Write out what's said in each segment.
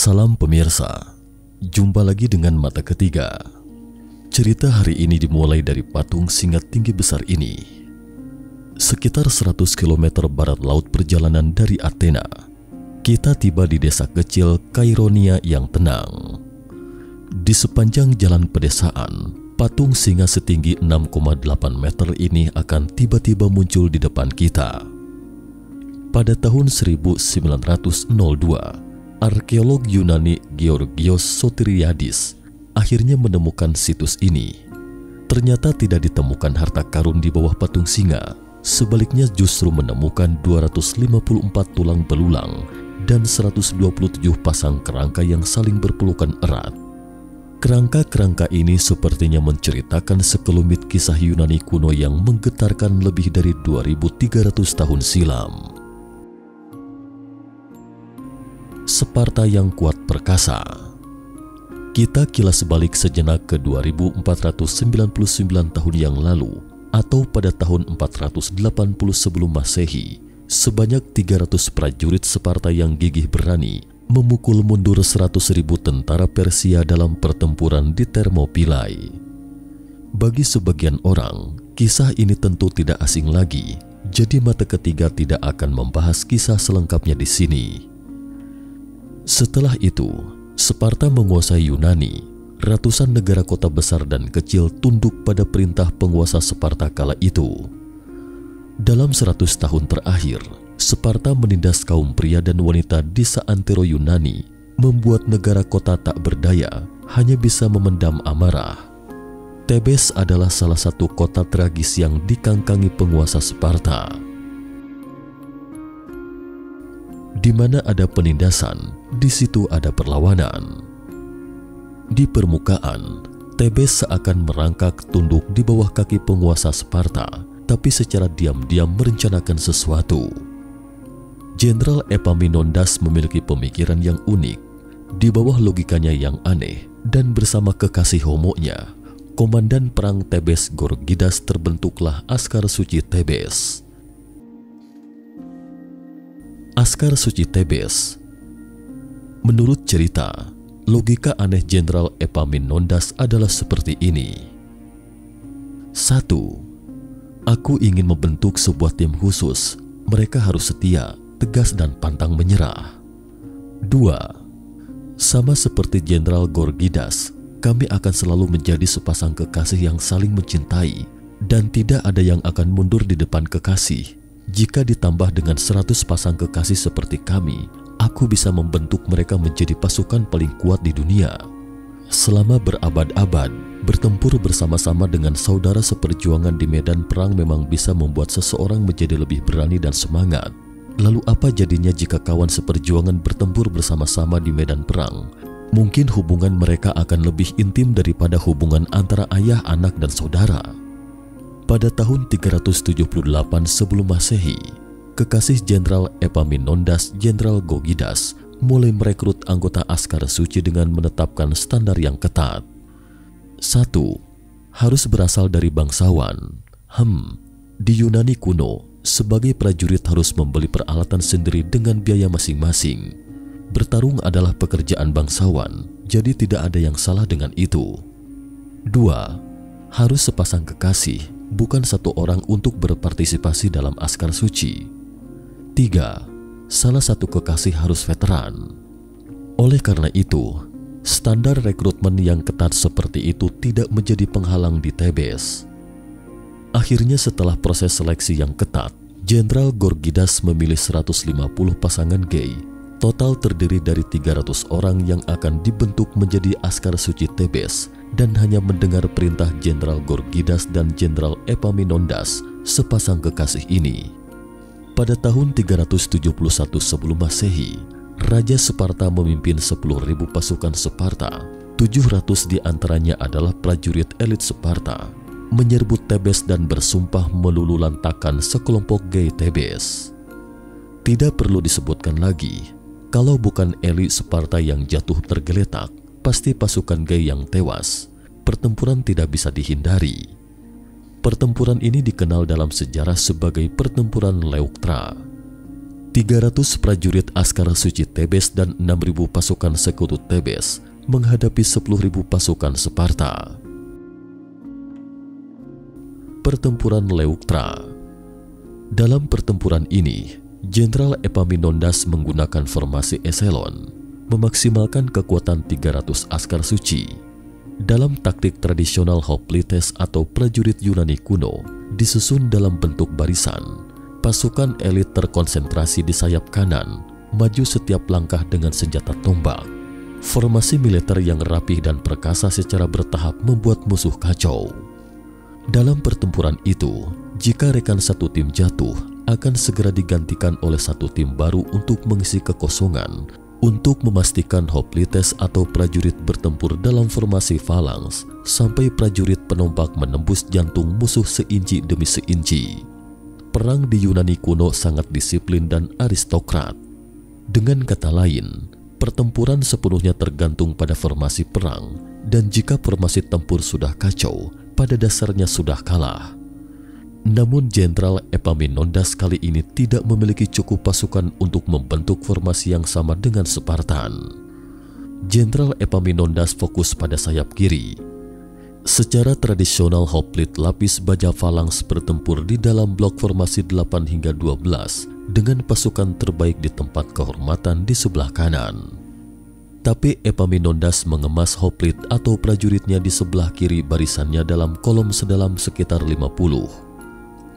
Salam pemirsa, jumpa lagi dengan Mata Ketiga. Cerita hari ini dimulai dari patung singa tinggi besar ini. Sekitar 100 km barat laut perjalanan dari Athena, kita tiba di desa kecil Kaironia yang tenang. Di sepanjang jalan pedesaan, patung singa setinggi 6,8 meter ini akan tiba-tiba muncul di depan kita. Pada tahun 1902, arkeolog Yunani Georgios Sotiriadis akhirnya menemukan situs ini. Ternyata tidak ditemukan harta karun di bawah patung singa. Sebaliknya justru menemukan 254 tulang belulang dan 127 pasang kerangka yang saling berpelukan erat. Kerangka-kerangka ini sepertinya menceritakan sekelumit kisah Yunani kuno yang menggetarkan lebih dari 2300 tahun silam. Sparta yang kuat perkasa. Kita kilas balik sejenak ke 2499 tahun yang lalu, atau pada tahun 480 sebelum Masehi. Sebanyak 300 prajurit Sparta yang gigih berani memukul mundur 100.000 tentara Persia dalam pertempuran di Thermopylae. Bagi sebagian orang, kisah ini tentu tidak asing lagi, jadi Mata Ketiga tidak akan membahas kisah selengkapnya di sini. Setelah itu, Sparta menguasai Yunani. Ratusan negara kota besar dan kecil tunduk pada perintah penguasa Sparta kala itu. Dalam 100 tahun terakhir, Sparta menindas kaum pria dan wanita di seantero Yunani, membuat negara kota tak berdaya, hanya bisa memendam amarah. Thebes adalah salah satu kota tragis yang dikangkangi penguasa Sparta. Di mana ada penindasan, di situ ada perlawanan. Di permukaan, Thebes seakan merangkak tunduk di bawah kaki penguasa Sparta, tapi secara diam-diam merencanakan sesuatu. Jenderal Epaminondas memiliki pemikiran yang unik. Di bawah logikanya yang aneh dan bersama kekasih homonya, komandan perang Thebes Gorgidas, terbentuklah Askar Suci Thebes. Askar Suci Thebes. Menurut cerita, logika aneh Jenderal Epaminondas adalah seperti ini. 1. Aku ingin membentuk sebuah tim khusus. Mereka harus setia, tegas dan pantang menyerah. 2. Sama seperti Jenderal Gorgidas, kami akan selalu menjadi sepasang kekasih yang saling mencintai, dan tidak ada yang akan mundur di depan kekasih. Jika ditambah dengan 100 pasang kekasih seperti kami, aku bisa membentuk mereka menjadi pasukan paling kuat di dunia. Selama berabad-abad, bertempur bersama-sama dengan saudara seperjuangan di medan perang memang bisa membuat seseorang menjadi lebih berani dan semangat. Lalu apa jadinya jika kawan seperjuangan bertempur bersama-sama di medan perang? Mungkin hubungan mereka akan lebih intim daripada hubungan antara ayah, anak, dan saudara. Pada tahun 378 sebelum Masehi, kekasih Jenderal Epaminondas, Jenderal Gorgidas, mulai merekrut anggota Askar Suci dengan menetapkan standar yang ketat. 1. Harus berasal dari bangsawan. Di Yunani kuno, sebagai prajurit harus membeli peralatan sendiri dengan biaya masing-masing. Bertarung adalah pekerjaan bangsawan, jadi tidak ada yang salah dengan itu. 2. Harus sepasang kekasih, bukan satu orang untuk berpartisipasi dalam Askar Suci. 3. Salah satu kekasih harus veteran. Oleh karena itu, standar rekrutmen yang ketat seperti itu tidak menjadi penghalang di Thebes. Akhirnya setelah proses seleksi yang ketat, Jenderal Gorgidas memilih 150 pasangan gay. Total terdiri dari 300 orang yang akan dibentuk menjadi Askar Suci Thebes dan hanya mendengar perintah Jenderal Gorgidas dan Jenderal Epaminondas, sepasang kekasih ini. Pada tahun 371 sebelum Masehi, Raja Sparta memimpin 10.000 pasukan Sparta. 700 di antaranya adalah prajurit elit Sparta, menyerbu Thebes dan bersumpah melululantakkan sekelompok gay Thebes. Tidak perlu disebutkan lagi, kalau bukan elit Sparta yang jatuh tergeletak, pasti pasukan gay yang tewas. Pertempuran tidak bisa dihindari. Pertempuran ini dikenal dalam sejarah sebagai pertempuran Leuctra. 300 prajurit Askara Suci Tebes dan 6.000 pasukan sekutu Tebes menghadapi 10.000 pasukan Sparta. Pertempuran Leuctra. Dalam pertempuran ini, Jenderal Epaminondas menggunakan formasi eselon, memaksimalkan kekuatan 300 askar suci. Dalam taktik tradisional hoplites atau prajurit Yunani kuno, disusun dalam bentuk barisan. Pasukan elit terkonsentrasi di sayap kanan, maju setiap langkah dengan senjata tombak. Formasi militer yang rapih dan perkasa secara bertahap membuat musuh kacau. Dalam pertempuran itu, jika rekan satu tim jatuh, akan segera digantikan oleh satu tim baru untuk mengisi kekosongan, untuk memastikan hoplites atau prajurit bertempur dalam formasi falangs sampai prajurit penompak menembus jantung musuh seinci demi seinci. Perang di Yunani kuno sangat disiplin dan aristokrat. Dengan kata lain, pertempuran sepenuhnya tergantung pada formasi perang, dan jika formasi tempur sudah kacau, pada dasarnya sudah kalah. Namun Jenderal Epaminondas kali ini tidak memiliki cukup pasukan untuk membentuk formasi yang sama dengan Spartan. Jenderal Epaminondas fokus pada sayap kiri. Secara tradisional hoplit lapis baja falangs bertempur di dalam blok formasi 8 hingga 12 dengan pasukan terbaik di tempat kehormatan di sebelah kanan. Tapi Epaminondas mengemas hoplit atau prajuritnya di sebelah kiri barisannya dalam kolom sedalam sekitar 50.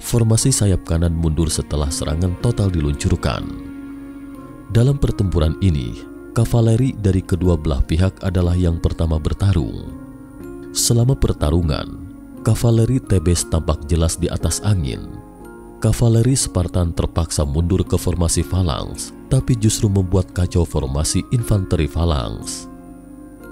Formasi sayap kanan mundur setelah serangan total diluncurkan. Dalam pertempuran ini, kavaleri dari kedua belah pihak adalah yang pertama bertarung. Selama pertarungan, kavaleri Tebes tampak jelas di atas angin. Kavaleri Spartan terpaksa mundur ke formasi falangs, tapi justru membuat kacau formasi infanteri falangs.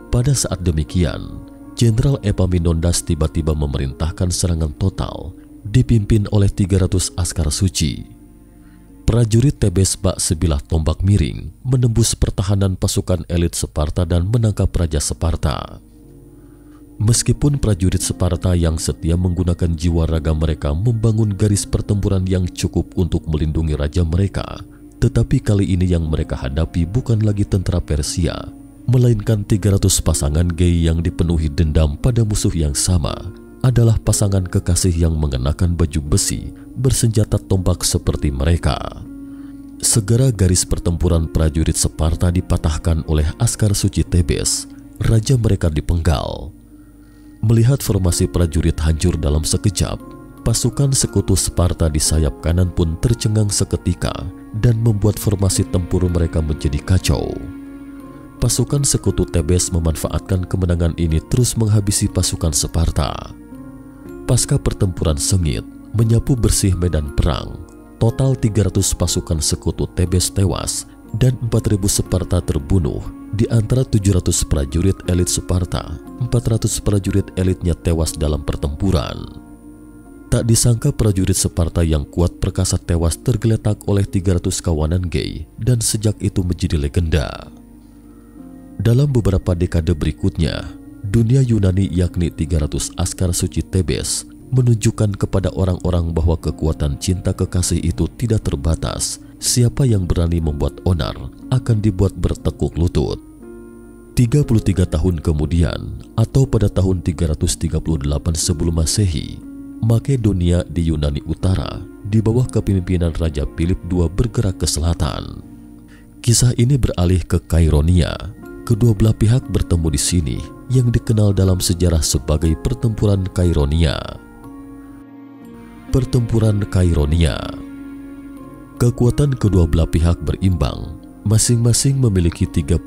Pada saat demikian, Jenderal Epaminondas tiba-tiba memerintahkan serangan total, dipimpin oleh 300 askar suci. Prajurit Tebes bak sebilah tombak miring menembus pertahanan pasukan elit Sparta dan menangkap Raja Sparta. Meskipun prajurit Sparta yang setia menggunakan jiwa raga mereka membangun garis pertempuran yang cukup untuk melindungi raja mereka, tetapi kali ini yang mereka hadapi bukan lagi tentara Persia, melainkan 300 pasangan gay yang dipenuhi dendam pada musuh yang sama, adalah pasangan kekasih yang mengenakan baju besi, bersenjata tombak seperti mereka. Segera garis pertempuran prajurit Sparta dipatahkan oleh askar suci Tebes, raja mereka dipenggal. Melihat formasi prajurit hancur dalam sekejap, pasukan sekutu Sparta di sayap kanan pun tercengang seketika dan membuat formasi tempur mereka menjadi kacau. Pasukan sekutu Tebes memanfaatkan kemenangan ini terus menghabisi pasukan Sparta. Pasca pertempuran sengit, menyapu bersih medan perang, total 300 pasukan sekutu Tebes tewas dan 4.000 Sparta terbunuh. Di antara 700 prajurit elit Sparta, 400 prajurit elitnya tewas dalam pertempuran. Tak disangka prajurit Sparta yang kuat perkasa tewas tergeletak oleh 300 kawanan gay dan sejak itu menjadi legenda. Dalam beberapa dekade berikutnya, dunia Yunani yakni 300 askar suci Tebes menunjukkan kepada orang-orang bahwa kekuatan cinta kekasih itu tidak terbatas. Siapa yang berani membuat onar akan dibuat bertekuk lutut. 33 tahun kemudian, atau pada tahun 338 sebelum Masehi, Makedonia di Yunani Utara di bawah kepemimpinan Raja Philip II bergerak ke selatan. Kisah ini beralih ke Kaironia. Kedua belah pihak bertemu di sini yang dikenal dalam sejarah sebagai Pertempuran Kaironia. Pertempuran Kaironia. Kekuatan kedua belah pihak berimbang, masing-masing memiliki 30.000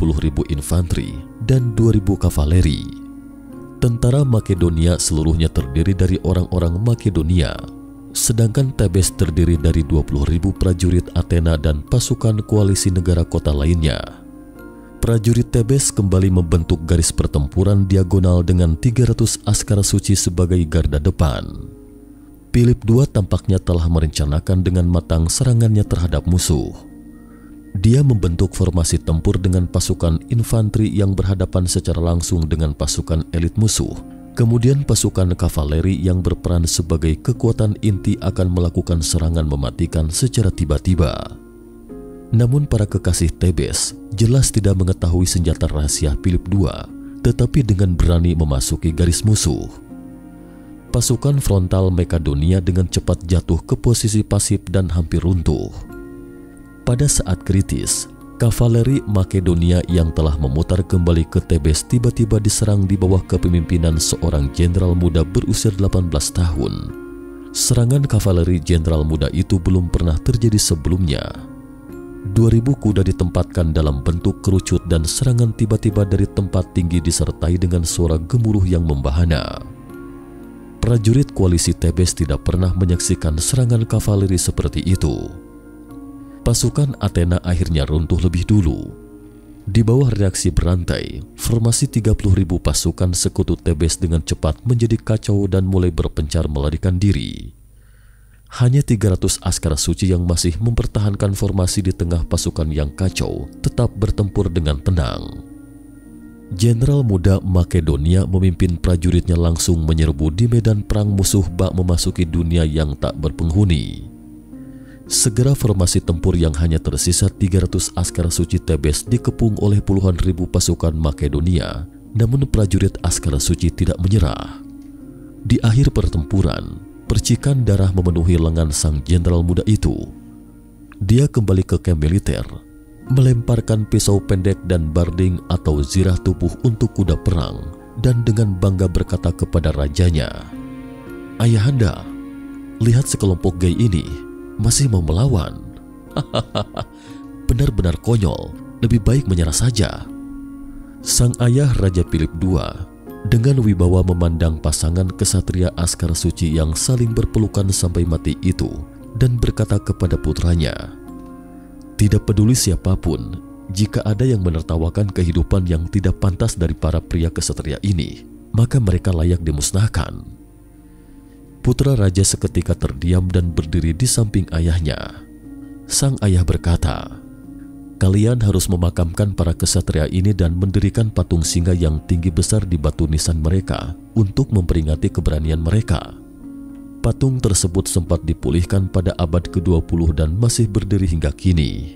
infanteri dan 2.000 kavaleri. Tentara Makedonia seluruhnya terdiri dari orang-orang Makedonia, sedangkan Tebes terdiri dari 20.000 prajurit Athena dan pasukan koalisi negara kota lainnya. Prajurit Tebes kembali membentuk garis pertempuran diagonal dengan 300 askar suci sebagai garda depan. Philip II tampaknya telah merencanakan dengan matang serangannya terhadap musuh. Dia membentuk formasi tempur dengan pasukan infanteri yang berhadapan secara langsung dengan pasukan elit musuh. Kemudian pasukan kavaleri yang berperan sebagai kekuatan inti akan melakukan serangan mematikan secara tiba-tiba. Namun para kekasih Thebes jelas tidak mengetahui senjata rahasia Philip II, tetapi dengan berani memasuki garis musuh. Pasukan frontal Makedonia dengan cepat jatuh ke posisi pasif dan hampir runtuh. Pada saat kritis, kavaleri Makedonia yang telah memutar kembali ke Thebes tiba-tiba diserang di bawah kepemimpinan seorang jenderal muda berusia 18 tahun. Serangan kavaleri jenderal muda itu belum pernah terjadi sebelumnya. 2.000 kuda ditempatkan dalam bentuk kerucut dan serangan tiba-tiba dari tempat tinggi disertai dengan suara gemuruh yang membahana. Prajurit koalisi Thebes tidak pernah menyaksikan serangan kavaleri seperti itu. Pasukan Athena akhirnya runtuh lebih dulu. Di bawah reaksi berantai, formasi 30.000 pasukan sekutu Thebes dengan cepat menjadi kacau dan mulai berpencar melarikan diri. Hanya 300 askara suci yang masih mempertahankan formasi di tengah pasukan yang kacau tetap bertempur dengan tenang. Jenderal muda Makedonia memimpin prajuritnya langsung menyerbu di medan perang musuh bak memasuki dunia yang tak berpenghuni. Segera formasi tempur yang hanya tersisa 300 askara suci Thebes dikepung oleh puluhan ribu pasukan Makedonia, namun prajurit askara suci tidak menyerah. Di akhir pertempuran, percikan darah memenuhi lengan sang jenderal muda itu. Dia kembali ke kamp militer, melemparkan pisau pendek dan barding atau zirah tubuh untuk kuda perang, dan dengan bangga berkata kepada rajanya, "Ayahanda, lihat sekelompok gay ini masih mau melawan. Benar-benar konyol, lebih baik menyerah saja." Sang ayah Raja Philip II dengan wibawa memandang pasangan kesatria askara suci yang saling berpelukan sampai mati itu dan berkata kepada putranya, "Tidak peduli siapapun, jika ada yang menertawakan kehidupan yang tidak pantas dari para pria kesatria ini, maka mereka layak dimusnahkan." Putra raja seketika terdiam dan berdiri di samping ayahnya. Sang ayah berkata, "Kalian harus memakamkan para kesatria ini dan mendirikan patung singa yang tinggi besar di batu nisan mereka untuk memperingati keberanian mereka." Patung tersebut sempat dipulihkan pada abad ke-20 dan masih berdiri hingga kini.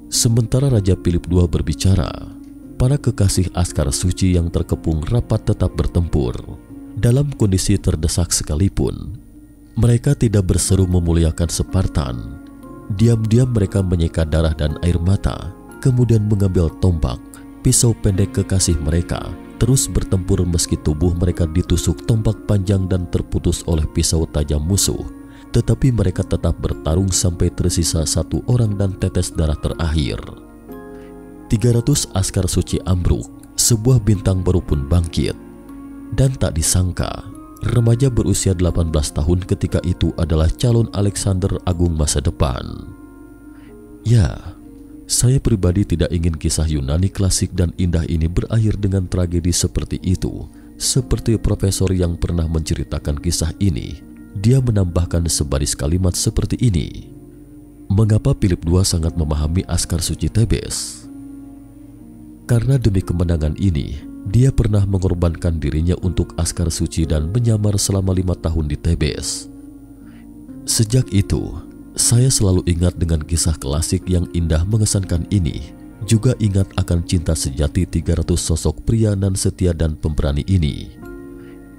Sementara Raja Philip II berbicara, para kekasih askara suci yang terkepung rapat tetap bertempur. Dalam kondisi terdesak sekalipun, mereka tidak berseru memuliakan Spartan. Diam-diam mereka menyeka darah dan air mata, kemudian mengambil tombak, pisau pendek kekasih mereka, terus bertempur meski tubuh mereka ditusuk tombak panjang dan terputus oleh pisau tajam musuh. Tetapi mereka tetap bertarung sampai tersisa satu orang dan tetes darah terakhir. 300 askar suci ambruk, sebuah bintang baru pun bangkit. Dan tak disangka, remaja berusia 18 tahun ketika itu adalah calon Alexander Agung masa depan. Ya, saya pribadi tidak ingin kisah Yunani klasik dan indah ini berakhir dengan tragedi seperti itu. Seperti profesor yang pernah menceritakan kisah ini, dia menambahkan sebaris kalimat seperti ini. Mengapa Philip II sangat memahami askar suci Thebes? Karena demi kemenangan ini, dia pernah mengorbankan dirinya untuk askar suci dan menyamar selama 5 tahun di Thebes. Sejak itu, saya selalu ingat dengan kisah klasik yang indah mengesankan ini. Juga ingat akan cinta sejati 300 sosok pria nan setia dan pemberani ini.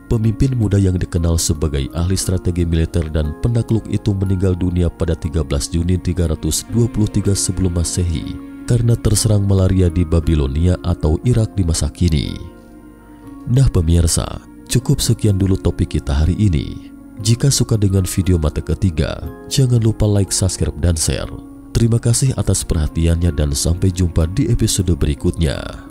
Pemimpin muda yang dikenal sebagai ahli strategi militer dan penakluk itu meninggal dunia pada 13 Juni 323 sebelum Masehi. Karena terserang malaria di Babilonia atau Irak di masa kini. Nah pemirsa, cukup sekian dulu topik kita hari ini. Jika suka dengan video mata ketiga, jangan lupa like, subscribe, dan share. Terima kasih atas perhatiannya dan sampai jumpa di episode berikutnya.